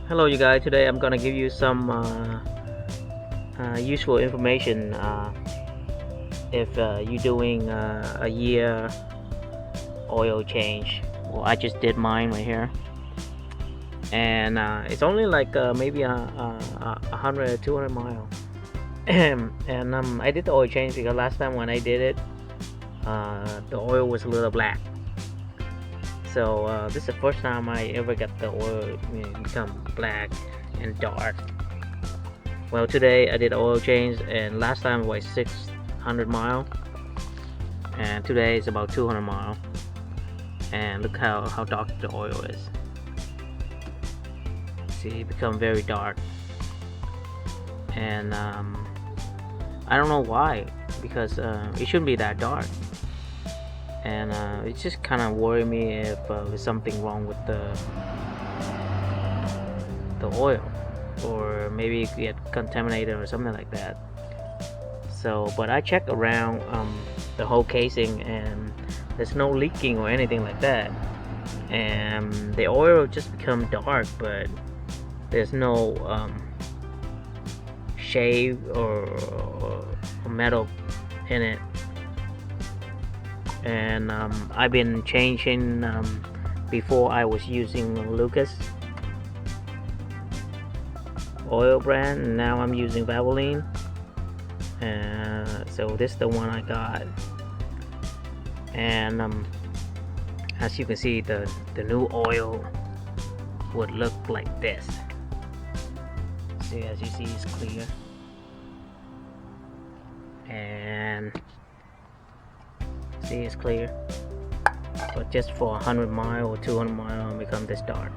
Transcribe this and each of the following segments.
Hello you guys, today I'm gonna give you some useful information if you're doing a year oil change. Well, I just did mine right here, and it's only like maybe 100 200 miles. And I did the oil change because last time when I did it, the oil was a little black. So this is the first time I ever got the oil become black and dark. Well, today I did oil change, and last time was 600 miles, and today is about 200 miles. And look how dark the oil is. See, it become very dark, and I don't know why, because it shouldn't be that dark. And it just kind of worried me if there's something wrong with the oil, or maybe it get contaminated or something like that. So, but I checked around the whole casing, and there's no leaking or anything like that. And the oil just become dark, but there's no shave or metal in it. And I've been changing. Before I was using Lucas oil brand, and now I'm using Valvoline. So this is the one I got, and as you can see, the new oil would look like this. See, as you see, it's clear, and see, it's clear. But just for 100 miles or 200 miles, it'll become this dark.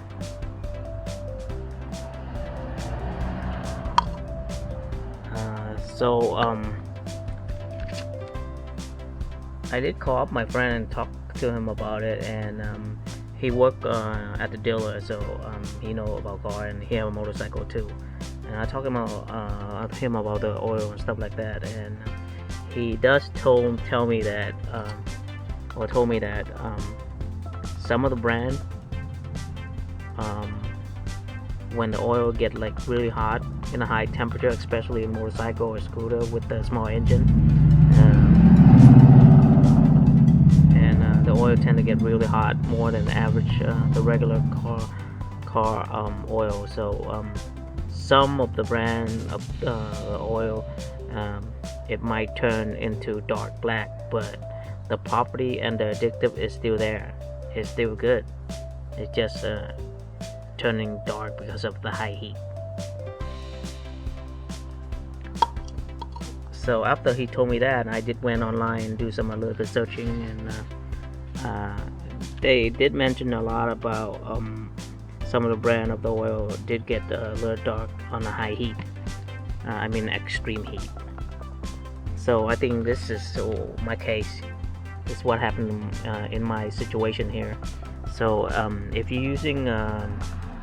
So I did call up my friend and talk to him about it, and he worked at the dealer, so he know about car, and he have a motorcycle too. And I talked about him about the oil and stuff like that, and he does tell me that told me that some of the brand, when the oil get like really hot in a high temperature, especially a motorcycle or scooter with a small engine, and the oil tend to get really hot, more than the average the regular car oil. So some of the brand of oil, it might turn into dark black, but the property and the addictive is still there. It's still good. It's just turning dark because of the high heat. So after he told me that, I did went online and do some a little bit searching, and they did mention a lot about some of the brand of the oil did get a little dark on the high heat. I mean extreme heat. So I think this is my case. This is what happened in my situation here. So if you're using,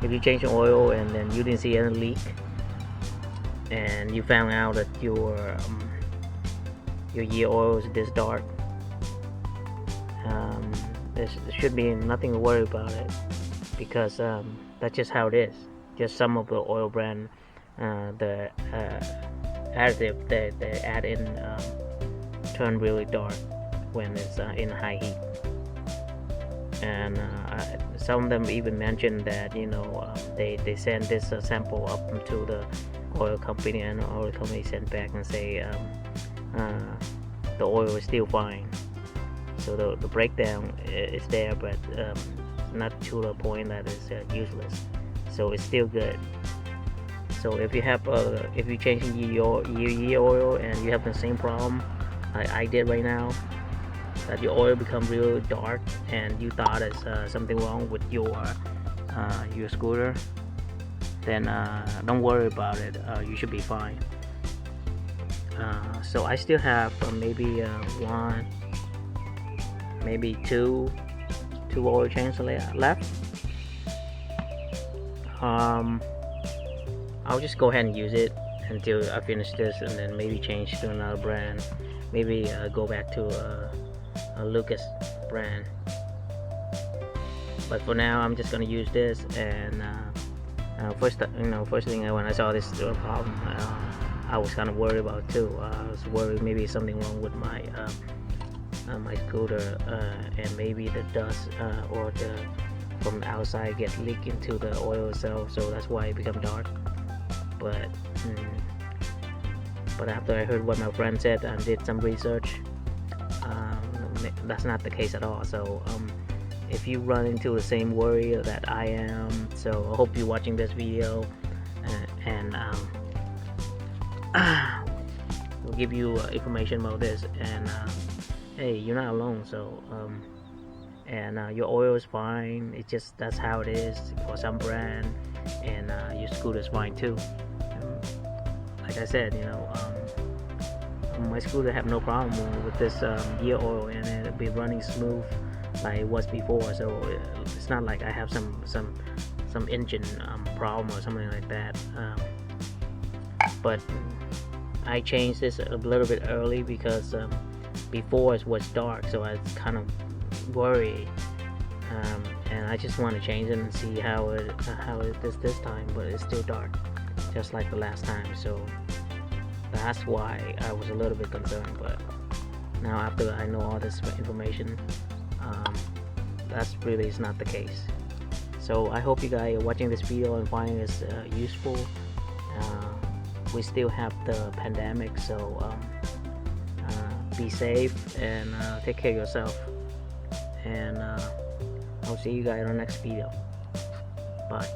if you change the oil and then you didn't see any leak, and you found out that your year oil is this dark, there should be nothing to worry about it, because that's just how it is. Just some of the oil brand, the additive that they add in turn really dark when it's in high heat. And some of them even mentioned that they send this sample up to the oil company, and the oil company sent back and say the oil is still fine. So the breakdown is there, but not to the point that it's useless. So it's still good. So if you have if you change your year oil and you have the same problem like I did right now, that your oil become real dark, and you thought there's something wrong with your scooter, then don't worry about it. You should be fine. So I still have maybe one, maybe two oil changes left. I'll just go ahead and use it until I finish this, and then maybe change to another brand. Maybe go back to a Lucas brand. But for now, I'm just gonna use this, and First thing when I saw this problem, I was kind of worried about too. I was worried maybe something wrong with my scooter, and maybe the dust or the from the outside get leaked into the oil itself, so that's why it become dark. But but after I heard what my friend said and did some research, that's not the case at all. So if you run into the same worry that I am, so I hope you're watching this video, and we'll give you information about this. And hey, you're not alone. So and your oil is fine. It's just that's how it is for some brand, and your scooter is fine too. Like I said, my scooter have no problem with this gear oil, and it'll be running smooth like it was before. So it's not like I have some engine problem or something like that. But I changed this a little bit early because before it was dark, so I was kind of worried, and I just want to change it and see how it is this time. But it's still dark, just like the last time. So that's why I was a little bit concerned. But now after I know all this information, that's really is not the case. So I hope you guys are watching this video and finding this useful. We still have the pandemic, so be safe and take care of yourself. And I'll see you guys on the next video. Bye.